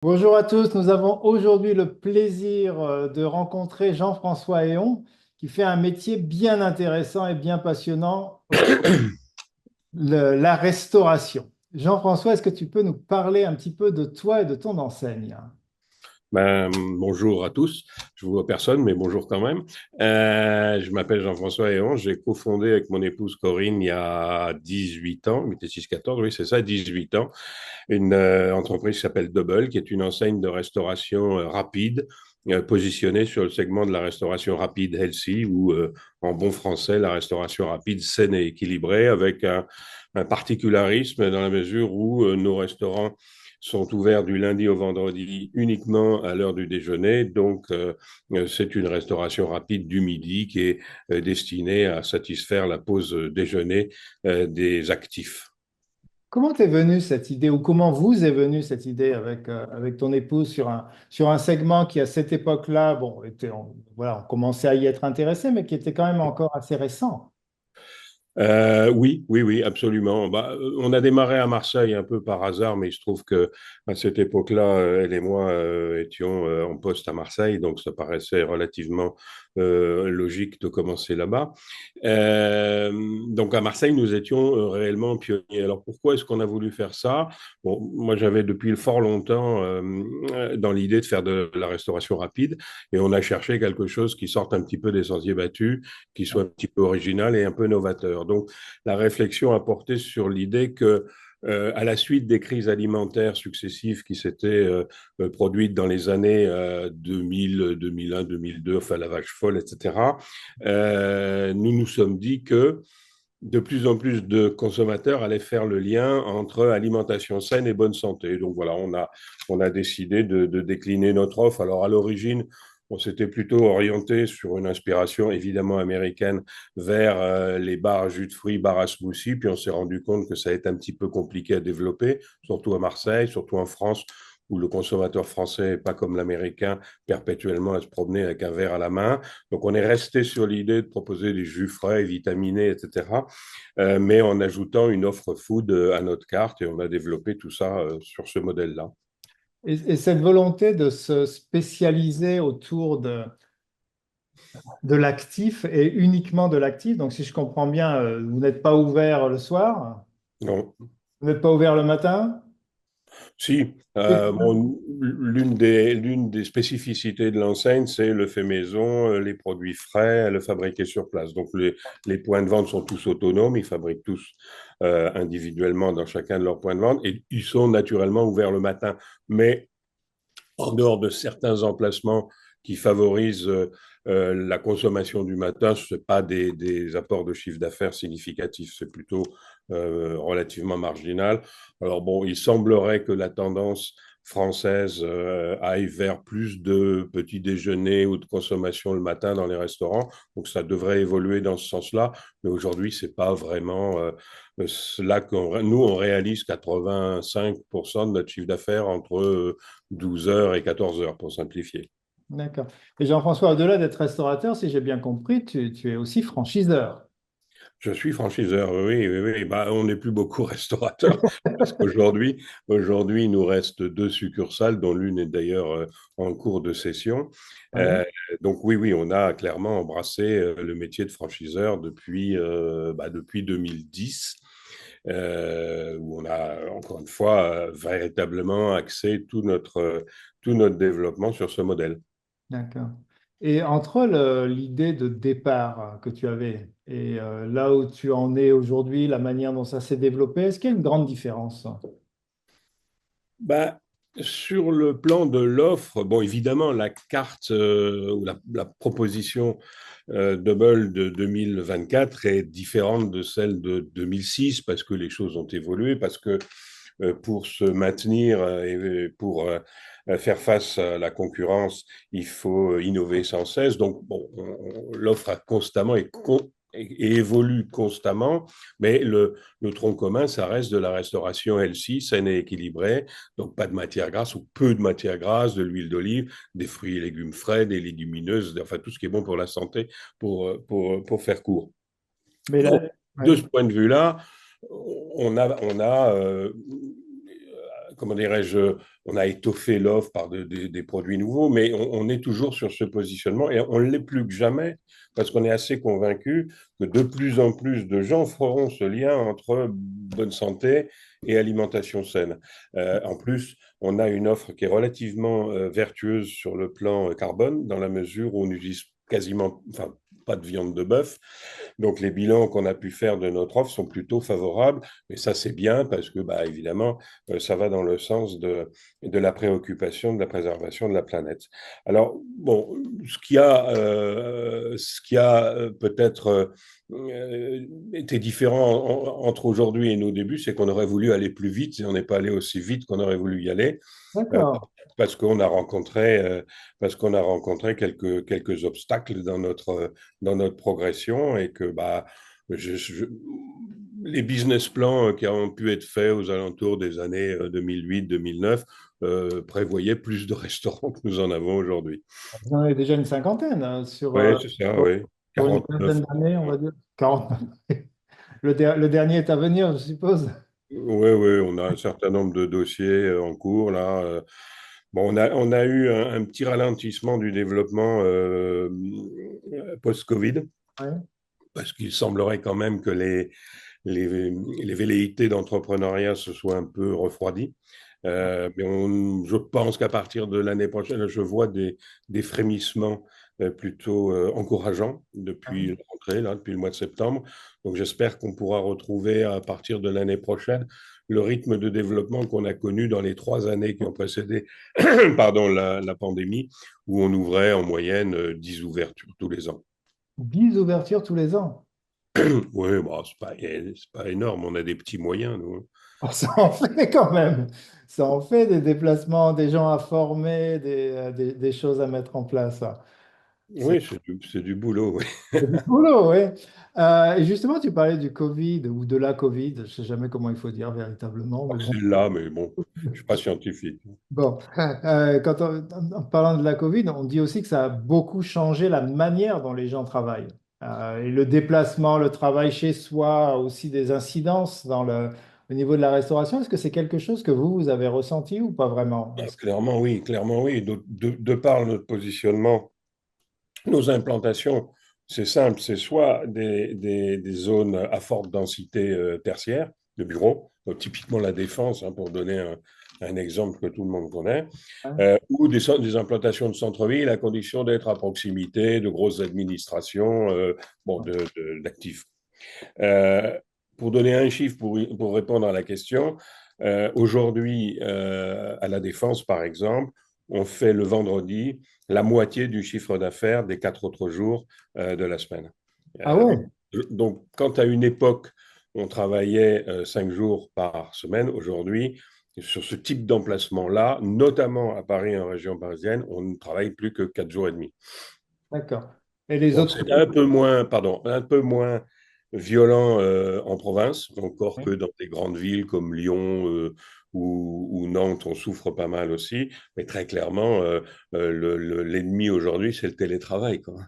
Bonjour à tous, nous avons aujourd'hui le plaisir de rencontrer Jean-François Héon qui fait un métier bien intéressant et bien passionnant, la restauration. Jean-François, est-ce que tu peux nous parler un petit peu de toi et de ton enseigne? Bonjour à tous. Je vous vois personne, mais bonjour quand même. Je m'appelle Jean-François Héon. J'ai cofondé avec mon épouse Corinne il y a 18 ans, 6-14, oui, c'est ça, 18 ans, une entreprise qui s'appelle Double, qui est une enseigne de restauration rapide, positionnée sur le segment de la restauration rapide healthy, ou en bon français, la restauration rapide saine et équilibrée, avec un particularisme dans la mesure où nos restaurants sont ouverts du lundi au vendredi uniquement à l'heure du déjeuner. Donc, c'est une restauration rapide du midi qui est destinée à satisfaire la pause déjeuner des actifs. Comment t'es venue cette idée ou comment vous est venue cette idée avec ton épouse sur un segment qui à cette époque-là, bon, voilà, on commençait à y être intéressé, mais qui était quand même encore assez récent. Oui, oui, oui, absolument. On a démarré à Marseille un peu par hasard, mais il se trouve que à cette époque-là, elle et moi étions en poste à Marseille, donc ça paraissait relativement logique de commencer là-bas. Euh, donc à Marseille, nous étions réellement pionniers. Alors pourquoi est-ce qu'on a voulu faire ça? Bon, moi j'avais depuis fort longtemps dans l'idée de faire de la restauration rapide, et on a cherché quelque chose qui sorte un petit peu des sentiers battus, qui soit un petit peu original et un peu novateur. Donc, la réflexion a porté sur l'idée que, à la suite des crises alimentaires successives qui s'étaient produites dans les années 2000, 2001, 2002, enfin la vache folle, etc., nous nous sommes dit que de plus en plus de consommateurs allaient faire le lien entre alimentation saine et bonne santé. Donc voilà, on a décidé de décliner notre offre. Alors à l'origine, on s'était plutôt orienté sur une inspiration évidemment américaine vers les bars à jus de fruits, bars à smoothie, puis on s'est rendu compte que ça a été un petit peu compliqué à développer, surtout à Marseille, surtout en France, où le consommateur français n'est pas comme l'américain, perpétuellement à se promener avec un verre à la main. Donc on est resté sur l'idée de proposer des jus frais, vitaminés, etc., mais en ajoutant une offre food à notre carte, et on a développé tout ça sur ce modèle-là. Et cette volonté de se spécialiser autour de l'actif et uniquement de l'actif. Donc, si je comprends bien, vous n'êtes pas ouvert le soir, Non. vous n'êtes pas ouvert le matin. Si, bon, l'une des spécificités de l'enseigne, c'est le fait maison, les produits frais, le fabriqué sur place. Donc, les points de vente sont tous autonomes, ils fabriquent tous individuellement dans chacun de leurs points de vente, et ils sont naturellement ouverts le matin. Mais en dehors de certains emplacements qui favorisent la consommation du matin, ce n'est pas des apports de chiffre d'affaires significatifs, c'est plutôt relativement marginal. Alors bon, il semblerait que la tendance française aille vers plus de petits déjeuners ou de consommation le matin dans les restaurants, donc ça devrait évoluer dans ce sens-là, mais aujourd'hui, c'est pas vraiment là que nous, on réalise 85% de notre chiffre d'affaires entre 12 heures et 14 heures, pour simplifier. D'accord. Et Jean-François, au-delà d'être restaurateur, si j'ai bien compris, tu es aussi franchiseur. Je suis franchiseur, oui, oui, oui. On n'est plus beaucoup restaurateurs parce qu'aujourd'hui, il nous reste deux succursales, dont l'une est d'ailleurs en cours de cession. Oui. Euh, donc oui, oui, on a clairement embrassé le métier de franchiseur depuis 2010, où on a encore une fois véritablement axé tout notre développement sur ce modèle. D'accord. Et entre l'idée de départ que tu avais et là où tu en es aujourd'hui, la manière dont ça s'est développé, est-ce qu'il y a une grande différence? Bah, sur le plan de l'offre, bon, évidemment, la carte ou la proposition Double de 2024 est différente de celle de 2006 parce que les choses ont évolué, parce que pour se maintenir et pour faire face à la concurrence, il faut innover sans cesse. Donc, bon, l'offre a constamment et évolue constamment, mais le tronc commun, ça reste de la restauration healthy, saine et équilibrée, donc pas de matière grasse ou peu de matière grasse, de l'huile d'olive, des fruits et légumes frais, des légumineuses, enfin tout ce qui est bon pour la santé, pour faire court. Mais Donc, là, de ouais. ce point de vue-là, on a comment dirais-je, on a étoffé l'offre par des produits nouveaux, mais on est toujours sur ce positionnement et on ne l'est plus que jamais parce qu'on est assez convaincu que de plus en plus de gens feront ce lien entre bonne santé et alimentation saine. En plus, on a une offre qui est relativement vertueuse sur le plan carbone dans la mesure où on utilise quasiment, enfin, pas de viande de bœuf. Donc, les bilans qu'on a pu faire de notre offre sont plutôt favorables. Et ça, c'est bien parce que, bah, évidemment, ça va dans le sens de la préoccupation de la préservation de la planète. Alors, bon, ce qui a peut-être été différent entre aujourd'hui et nos débuts, c'est qu'on aurait voulu aller plus vite et on n'est pas allé aussi vite qu'on aurait voulu y aller. Euh, D'accord. parce qu'on a rencontré, quelques obstacles dans notre progression et que bah, je, je- les business plans qui ont pu être faits aux alentours des années 2008-2009 prévoyaient plus de restaurants que nous en avons aujourd'hui. Vous en avez déjà une cinquantaine hein, Oui, c'est ça, oui. sur une 49. quinzaine d'années, on va dire. 40. Le dernier est à venir, je suppose. Oui, oui, on a un certain nombre de dossiers en cours là. Bon, on a eu un petit ralentissement du développement post-Covid, Ouais. parce qu'il semblerait quand même que les velléités d'entrepreneuriat se soient un peu refroidies. Mais je pense qu'à partir de l'année prochaine, je vois des frémissements plutôt encourageants depuis la rentrée, là, depuis le mois de septembre. Donc j'espère qu'on pourra retrouver à partir de l'année prochaine le rythme de développement qu'on a connu dans les 3 années qui ont précédé pardon, la pandémie, où on ouvrait en moyenne 10 ouvertures tous les ans. 10 ouvertures tous les ans. Oui, bon, c'est pas énorme, on a des petits moyens, nous. Oh, ça en fait quand même. Ça en fait des déplacements, des gens à former, des choses à mettre en place. C'est Oui, c'est du boulot, oui. c'est du boulot, oui. Et justement, tu parlais du Covid ou de la Covid. Je ne sais jamais comment il faut dire véritablement, mais bon. C'est là, mais bon, je suis pas scientifique. Bon, en parlant de la Covid, on dit aussi que ça a beaucoup changé la manière dont les gens travaillent. Et le déplacement, le travail chez soi a aussi des incidences au niveau de la restauration. Est-ce que c'est quelque chose que vous avez ressenti ou pas vraiment? Clairement, oui, clairement, oui. De par notre positionnement, nos implantations, c'est simple, c'est soit des zones à forte densité tertiaire de bureaux, donc typiquement la Défense, hein, pour donner un exemple que tout le monde connaît, ou des implantations de centre-ville à condition d'être à proximité de grosses administrations bon, d'actifs. Euh, pour donner un chiffre, pour répondre à la question, aujourd'hui, à la Défense, par exemple, on fait le vendredi la moitié du chiffre d'affaires des 4 autres jours de la semaine. Ah Euh, ouais, donc, quand à une époque, on travaillait 5 jours par semaine, aujourd'hui, sur ce type d'emplacement-là, notamment à Paris et en région parisienne, on ne travaille plus que 4 jours et demi. d'accord. Et les Bon, autres c'est jours? un peu moins violent en province, encore que Oui. dans des grandes villes comme Lyon ou Nantes, on souffre pas mal aussi. Mais très clairement, l'ennemi aujourd'hui, c'est le télétravail, quoi.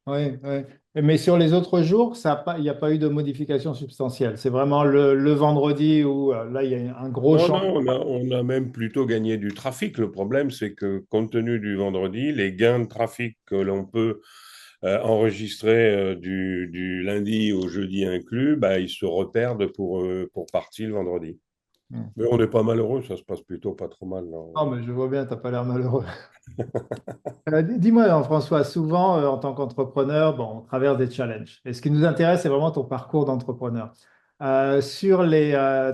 Oui, oui. Mais sur les autres jours, il n'y a pas eu de modification substantielle. C'est vraiment le vendredi où là, il y a un gros Non, changement. non, on a même plutôt gagné du trafic. Le problème, c'est que compte tenu du vendredi, les gains de trafic que l'on peut enregistrer du lundi au jeudi inclus, bah, ils se reperdent pour partie le vendredi. Mais on n'est pas malheureux, ça se passe plutôt pas trop mal, là. Oh, mais je vois bien, tu n'as pas l'air malheureux. Dis-moi, Jean-François, souvent, en tant qu'entrepreneur, bon, on traverse des challenges. Et ce qui nous intéresse, c'est vraiment ton parcours d'entrepreneur. Sur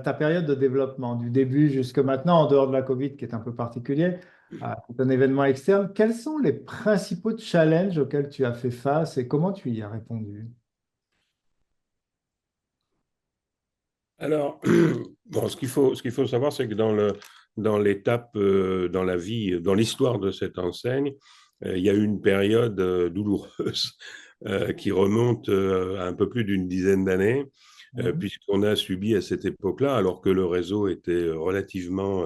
ta période de développement, du début jusque maintenant, en dehors de la Covid, qui est un peu particulier, c'est un événement externe, quels sont les principaux challenges auxquels tu as fait face et comment tu y as répondu? Alors, bon, ce qu'il faut savoir, c'est que dans l'étape, dans la vie, dans l'histoire de cette enseigne, il y a eu une période douloureuse qui remonte à un peu plus d'une dizaine d'années, Oui. puisqu'on a subi à cette époque-là, alors que le réseau était relativement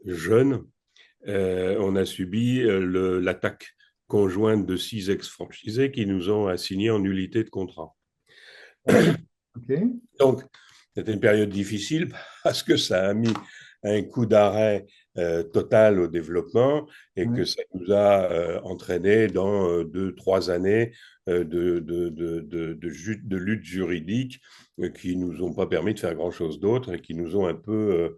jeune, on a subi l'attaque conjointe de 6 ex-franchisés qui nous ont assignés en nullité de contrat. Oui. OK. Donc, c'était une période difficile parce que ça a mis un coup d'arrêt total au développement et Ouais. que ça nous a entraîné dans 2, 3 années de lutte juridique qui nous ont pas permis de faire grand-chose d'autre et qui nous ont un peu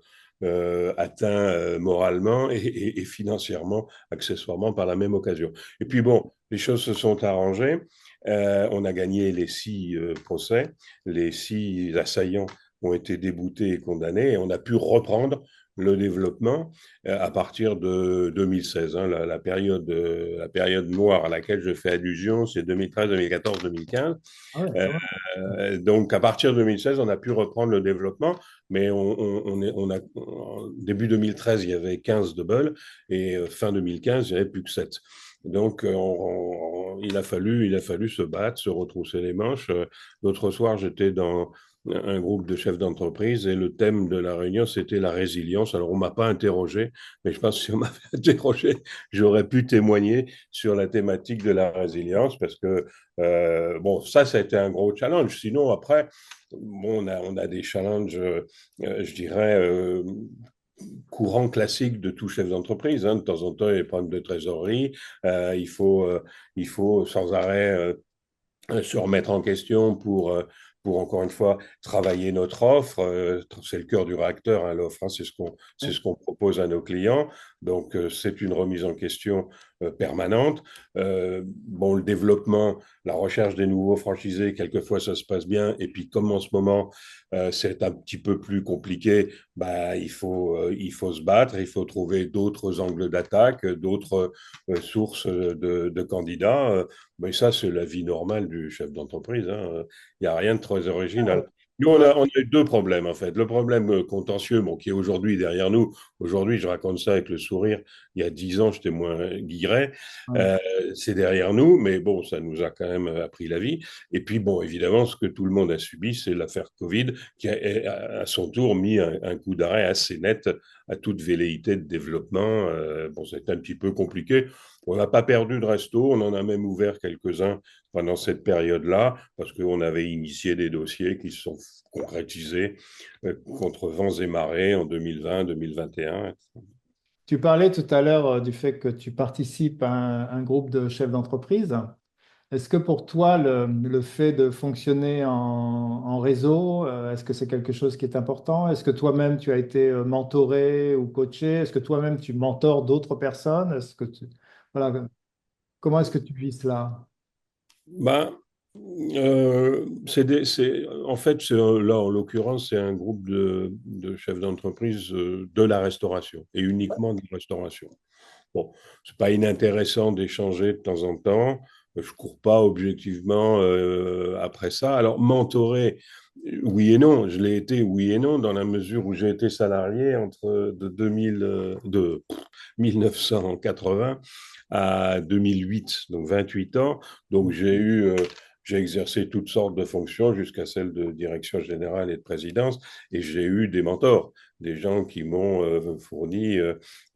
atteints moralement et financièrement, accessoirement par la même occasion. Et puis bon, les choses se sont arrangées. On a gagné les 6 procès. Les 6 assaillants ont été déboutés et condamnés et on a pu reprendre le développement à partir de 2016. Hein, la période noire à laquelle je fais allusion, c'est 2013, 2014, 2015. Ah ouais, Euh, quand donc, à partir de 2016, on a pu reprendre le développement, mais début 2013, il y avait 15 doubles et fin 2015, il n'y avait plus que 7. Donc, il a fallu se battre, se retrousser les manches. L'autre soir, j'étais dans un groupe de chefs d'entreprise et le thème de la réunion, c'était la résilience. Alors, on ne m'a pas interrogé, mais je pense que si on m'avait interrogé, j'aurais pu témoigner sur la thématique de la résilience parce que bon, ça a été un gros challenge. Sinon, après, bon, on a des challenges, je dirais, courants classiques de tout chef d'entreprise. Hein. De temps en temps, il y a des problèmes de trésorerie. Euh, il, faut, euh, il faut sans arrêt se remettre en question pour encore une fois travailler notre offre. C'est le cœur du réacteur, hein, l'offre, hein, c'est même. ce qu'on propose à nos clients. Donc, c'est une remise en question permanente. Bon, le développement, la recherche des nouveaux franchisés, quelquefois ça se passe bien. Et puis, comme en ce moment, c'est un petit peu plus compliqué, bah, il faut se battre, il faut trouver d'autres angles d'attaque, d'autres sources de candidats. Mais ça, c'est la vie normale du chef d'entreprise. Hein. Il n'y a rien de très original. Nous, Ouais, on a eu 2 problèmes, en fait. Le problème contentieux, bon, qui est aujourd'hui derrière nous. Aujourd'hui, je raconte ça avec le sourire. Il y a 10 ans, j'étais moins guilleret. ouais. Euh, c'est derrière nous, mais bon, ça nous a quand même appris la vie. Et puis, bon, évidemment, ce que tout le monde a subi, c'est l'affaire Covid, qui a, à son tour, mis un coup d'arrêt assez net à toute velléité de développement. Bon, c'était un petit peu compliqué. On n'a pas perdu de resto, on en a même ouvert quelques-uns pendant cette période-là, parce qu'on avait initié des dossiers qui se sont concrétisés contre vents et marées en 2020, 2021. Tu parlais tout à l'heure du fait que tu participes à un groupe de chefs d'entreprise. Est-ce que pour toi, le fait de fonctionner en réseau, est-ce que c'est quelque chose qui est important? Est-ce que toi-même, tu as été mentoré ou coaché? Est-ce que toi-même, tu mentors d'autres personnes? Voilà, comment est-ce que tu vis cela? Ben, en fait, là, en l'occurrence, c'est un groupe de chefs d'entreprise de la restauration, et uniquement de la restauration. Bon, c'est pas inintéressant d'échanger de temps en temps. Je cours pas objectivement après ça. Alors, mentorer, oui et non. Je l'ai été, oui et non, dans la mesure où j'ai été salarié entre de 2000, de 1980 à 2008, donc 28 ans. Donc, j'ai exercé toutes sortes de fonctions jusqu'à celle de direction générale et de présidence, et j'ai eu des mentors, des gens qui m'ont fourni,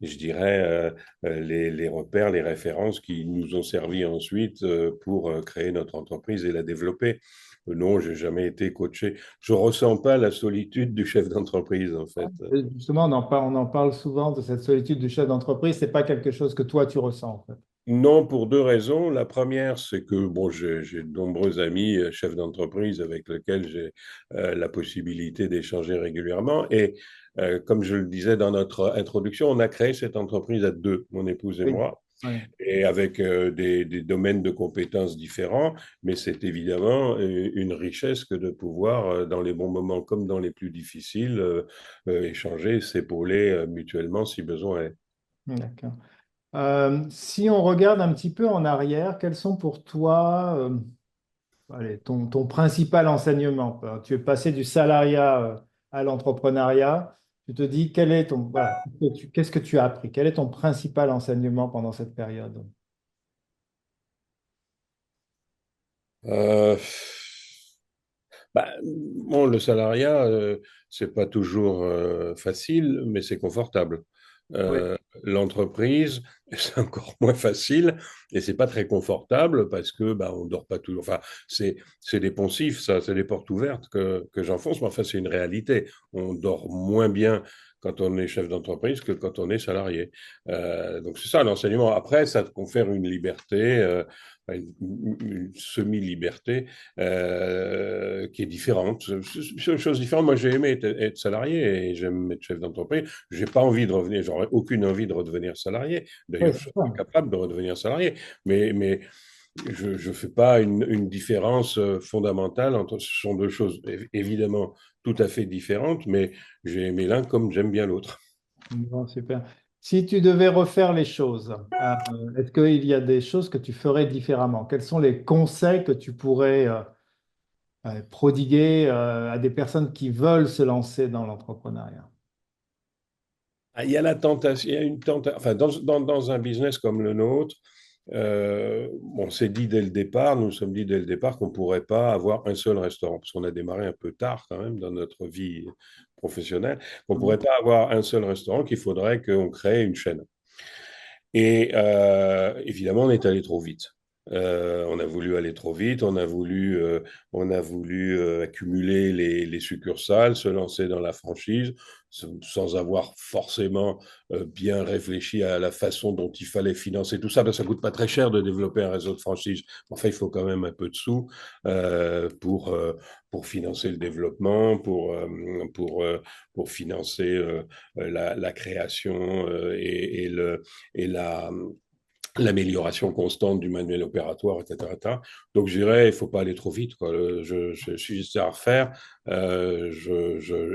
je dirais, les repères, les références qui nous ont servi ensuite pour créer notre entreprise et la développer. Non, j'ai jamais été coaché. Je ressens pas la solitude du chef d'entreprise, en fait. Et justement, on en parle souvent de cette solitude du chef d'entreprise. C'est pas quelque chose que toi, tu ressens, en fait. Non, pour 2 raisons. La première, c'est que bon, j'ai de nombreux amis chefs d'entreprise avec lesquels j'ai la possibilité d'échanger régulièrement. Et comme je le disais dans notre introduction, on a créé cette entreprise à deux, mon épouse et Oui. moi, Ouais. et avec des domaines de compétences différents. Mais c'est évidemment une richesse que de pouvoir, dans les bons moments comme dans les plus difficiles, échanger, s'épauler mutuellement si besoin est. D'accord. Si on regarde un petit peu en arrière, quels sont pour toi, allez, ton principal enseignement? Tu es passé du salariat, à l'entrepreneuriat. Tu te dis, voilà, qu'est-ce que tu as appris? Quel est ton principal enseignement pendant cette période? Euh, Bah, bon, le salariat, c'est pas toujours facile, mais c'est confortable. Oui. L'entreprise, c'est encore moins facile et c'est pas très confortable parce que bah, on dort pas toujours. Enfin, c'est des poncifs, ça, c'est des portes ouvertes que j'enfonce, mais enfin, c'est une réalité. On dort moins bien quand on est chef d'entreprise que quand on est salarié. Donc c'est ça l'enseignement. Après, ça te confère une liberté, une semi-liberté qui est différente. C'est une chose différente. Moi, j'ai aimé être salarié et j'aime être chef d'entreprise. J'ai pas envie de revenir, j'aurais aucune envie de redevenir salarié. Oui, D'ailleurs, je c'est suis ça. incapable de redevenir salarié. Mais je ne fais pas une différence fondamentale entre. Ce sont deux choses évidemment tout à fait différentes, mais j'ai aimé l'un comme j'aime bien l'autre. Bon, super. Si tu devais refaire les choses, est-ce qu'il y a des choses que tu ferais différemment? Quels sont les conseils que tu pourrais prodiguer à des personnes qui veulent se lancer dans l'entrepreneuriat? Ah, il y a la tentation, il y a une tentation, enfin, dans un business comme le nôtre, on s'est dit dès le départ, nous nous sommes dit dès le départ qu'on ne pourrait pas avoir un seul restaurant, parce qu'on a démarré un peu tard quand même dans notre vie professionnelle, qu'on ne pourrait pas avoir un seul restaurant, qu'il faudrait qu'on crée une chaîne. Et évidemment, on est allé trop vite. On a voulu aller trop vite, on a voulu accumuler les succursales, se lancer dans la franchise, sans avoir forcément bien réfléchi à la façon dont il fallait financer tout ça. Parce que ça coûte pas très cher de développer un réseau de franchise. Enfin, il faut quand même un peu de sous euh, pour, euh, pour financer le développement, pour financer la création et l'amélioration constante du manuel opératoire, etc., etc. Donc, je dirais, il ne faut pas aller trop vite, quoi. Je suis à refaire. Il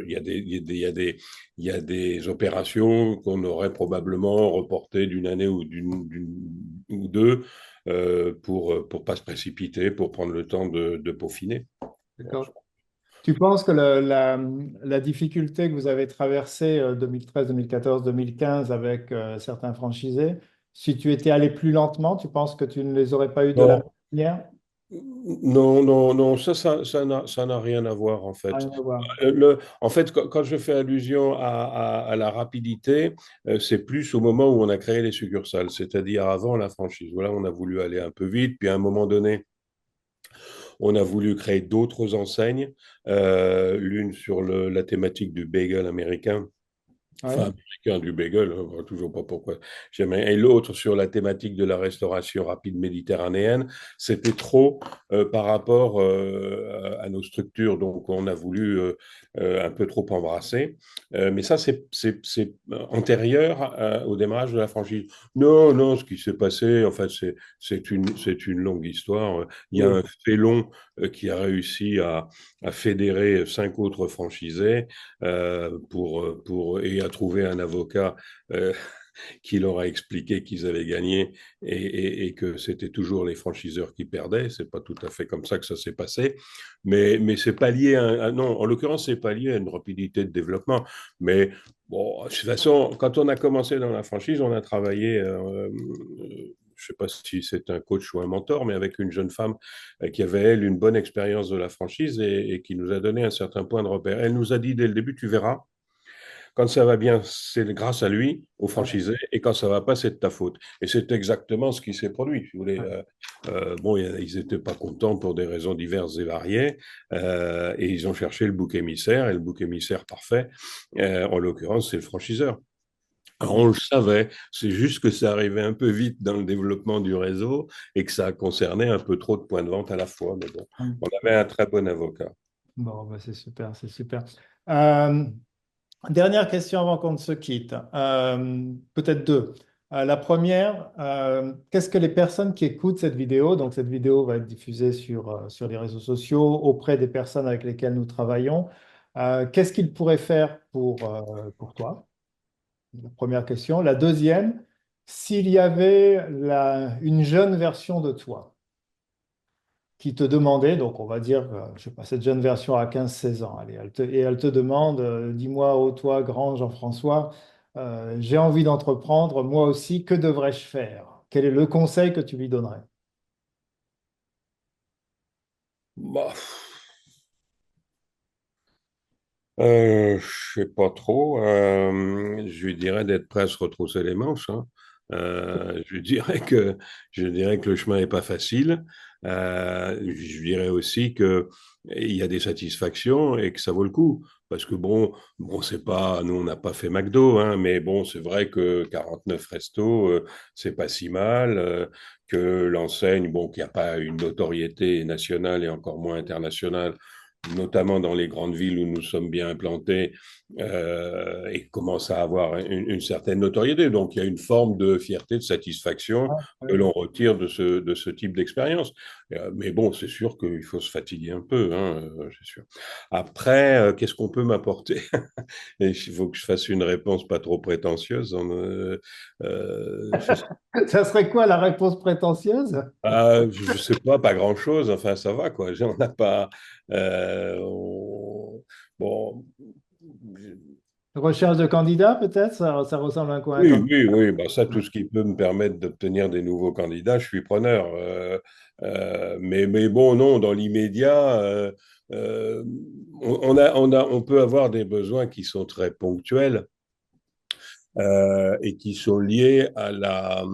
y a il y a des opérations qu'on aurait probablement reportées d'une année ou deux pour pas se précipiter, pour prendre le temps de peaufiner. Bon, D'accord. Tu penses que la difficulté que vous avez traversée 2013, 2014, 2015 avec certains franchisés, si tu étais allé plus lentement, tu penses que tu ne les aurais pas eu de la même non, manière? non, ça n'a rien à voir en fait. Rien à voir. En fait, quand je fais allusion à la rapidité, c'est plus au moment où on a créé les succursales, c'est-à-dire avant la franchise. Voilà, on a voulu aller un peu vite, puis à un moment donné, on a voulu créer d'autres enseignes, l'une sur la thématique du bagel américain. Ouais. Enfin, américain du bagel, je vois toujours pas pourquoi j'aimerais. Et l'autre sur la thématique de la restauration rapide méditerranéenne, c'était trop par rapport à nos structures, donc on a voulu un peu trop embrasser. Mais ça, c'est antérieur au démarrage de la franchise. Non, ce qui s'est passé, en fait, c'est une longue histoire. Il y a Oui. un félon qui a réussi à fédérer cinq autres franchisés et à trouver un avocat euh, qui leur a expliqué qu'ils avaient gagné et que c'était toujours les franchiseurs qui perdaient. C'est pas tout à fait comme ça que ça s'est passé, mais c'est pas lié non, en l'occurrence, c'est pas lié à une rapidité de développement. Mais bon, de toute façon, quand on a commencé dans la franchise, on a travaillé. Je ne sais pas si c'est un coach ou un mentor, mais avec une jeune femme qui avait, elle, une bonne expérience de la franchise et qui nous a donné un certain point de repère. Elle nous a dit dès le début, tu verras, quand ça va bien, c'est grâce à lui, au Ouais. franchisé, et quand ça va pas, c'est de ta faute. Et c'est exactement ce qui s'est produit. Si vous voulez, Ouais. bon, ils n'étaient pas contents pour des raisons diverses et variées, et ils ont cherché le bouc émissaire, et le bouc émissaire parfait, en l'occurrence, c'est le franchiseur. Alors, on le savait, c'est juste que ça arrivait un peu vite dans le développement du réseau et que ça concernait un peu trop de points de vente à la fois. Mais bon, on avait un très bon avocat. Bon, bah, c'est super, c'est super. Euh, Dernière question avant qu'on ne se quitte. Peut-être deux. La première, qu'est-ce que les personnes qui écoutent cette vidéo, donc cette vidéo va être diffusée sur les réseaux sociaux auprès des personnes avec lesquelles nous travaillons, qu'est-ce qu'ils pourraient faire pour toi? La première question. La deuxième, s'il y avait une jeune version de toi qui te demandait, donc on va dire, je sais pas, cette jeune version a 15-16 ans, allez, et elle te demande, dis-moi, ô toi, grand Jean-François, j'ai envie d'entreprendre, moi aussi, que devrais-je faire? Quel est le conseil que tu lui donnerais? Bah, je sais pas trop. Je lui dirais d'être prêt à se retrousser les manches, hein. Je dirais que le chemin n'est pas facile. Je dirais aussi que il y a des satisfactions et que ça vaut le coup. Parce que bon, c'est pas, nous on n'a pas fait McDo, hein, mais bon, c'est vrai que 49 restos, c'est pas si mal. Que l'enseigne, bon, qu'il n'y a pas une notoriété nationale et encore moins internationale, notamment dans les grandes villes où nous sommes bien implantés, et commence à avoir une certaine notoriété. Donc, il y a une forme de fierté, de satisfaction Ouais, que ouais. l'on retire de ce type d'expérience. Mais bon, c'est sûr qu'il faut se fatiguer un peu, hein, c'est sûr. Après, qu'est-ce qu'on peut m'apporter? Il faut que je fasse une réponse pas trop prétentieuse. Je Ça serait quoi la réponse prétentieuse? je sais pas, pas grand-chose. Enfin, ça va, quoi. On n'a pas. Bon. Recherche de candidat, peut-être? Ça ressemble à quoi un Oui, candidat? oui, oui. Bah, ça, tout ce qui peut me permettre d'obtenir des nouveaux candidats, je suis preneur. Mais bon, non, dans l'immédiat, euh, on peut avoir des besoins qui sont très ponctuels, et qui sont liés à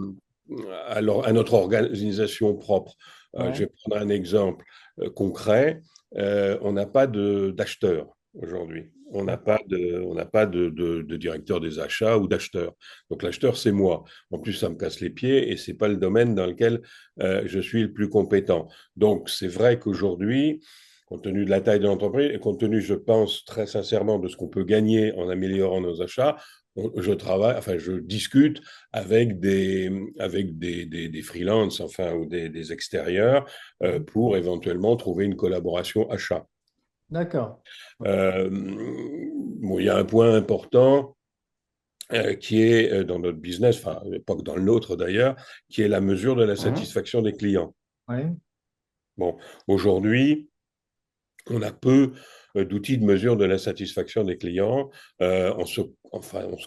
notre organisation propre. Je Ouais. vais prendre un exemple concret. On n'a pas d'acheteurs aujourd'hui. On n'a pas de directeur des achats ou d'acheteur. Donc l'acheteur, c'est moi. En plus, ça me casse les pieds et c'est pas le domaine dans lequel je suis le plus compétent. Donc c'est vrai qu'aujourd'hui, compte tenu de la taille de l'entreprise et compte tenu, je pense très sincèrement, de ce qu'on peut gagner en améliorant nos achats, je discute avec des freelances, enfin, ou des extérieurs, Mhm. pour éventuellement trouver une collaboration achat. D'accord. Euh, bon, il y a un point important qui est dans notre business, enfin, pas que dans le nôtre d'ailleurs, qui est la mesure de la satisfaction des clients. Oui. Bon, aujourd'hui, on a peu d'outils de mesure de la satisfaction des clients. On se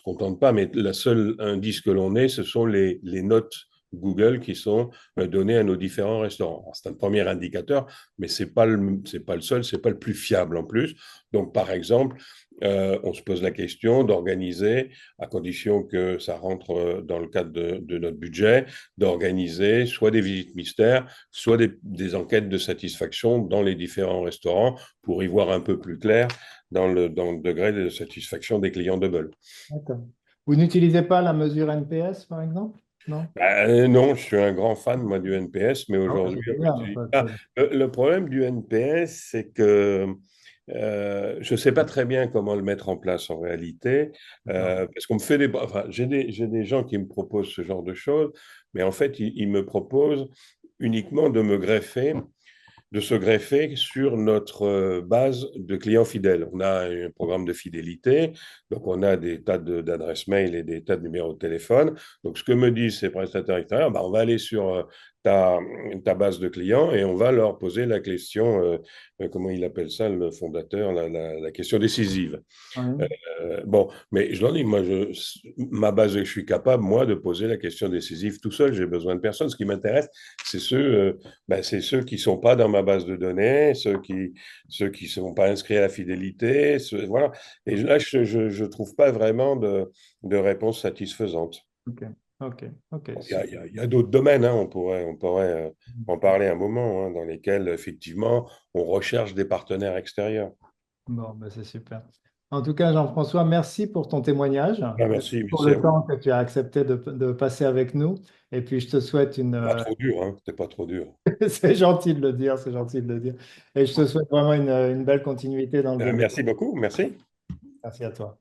contente pas, mais la seule indice que l'on ait, ce sont les notes Google qui sont données à nos différents restaurants. C'est un premier indicateur, mais c'est pas le seul, c'est pas le plus fiable en plus. Donc, par exemple, on se pose la question d'organiser, à condition que ça rentre dans le cadre de notre budget, d'organiser soit des visites mystères, soit des enquêtes de satisfaction dans les différents restaurants pour y voir un peu plus clair dans le degré de satisfaction des clients Double. D'accord. Vous n'utilisez pas la mesure NPS, par exemple? Non? Non, je suis un grand fan, moi, du NPS, mais Ah ouais, aujourd'hui, c'est on bien, en l'utilise pas. fait. Le problème du NPS, c'est que je ne sais pas très bien comment le mettre en place en réalité, D'accord. parce qu'on me fait enfin, j'ai des gens qui me proposent ce genre de choses, mais en fait, ils me proposent uniquement de se greffer sur notre base de clients fidèles. On a un programme de fidélité, donc on a des tas d'adresses mail et des tas de numéros de téléphone. Donc ce que me disent ces prestataires extérieurs, bah, on va aller sur ta, ta base de clients et on va leur poser la question, comment il appelle ça, le fondateur, la question décisive. Oui. Bon, mais je leur dis, ma base, je suis capable, moi, de poser la question décisive tout seul. J'ai besoin de personne. Ce qui m'intéresse, c'est ceux qui sont pas dans ma base de données, ceux qui sont pas inscrits à la fidélité, voilà. Et là, je trouve pas vraiment de réponse satisfaisante. Ok. Ok. Ok. Bon, Super. il y a d'autres domaines, hein, on pourrait en parler un moment, hein, dans lesquels, effectivement, on recherche des partenaires extérieurs. Bon, ben c'est super. En tout cas, Jean-François, merci pour ton témoignage, Ah, merci merci, pour merci à le vous. temps que tu as accepté de passer avec nous. Et puis, je te souhaite Pas trop dur, hein, c'était pas trop dur. c'est gentil de le dire, c'est gentil de le dire. Et je te souhaite vraiment une belle continuité dans le domaine. Merci beaucoup, merci. Merci à toi.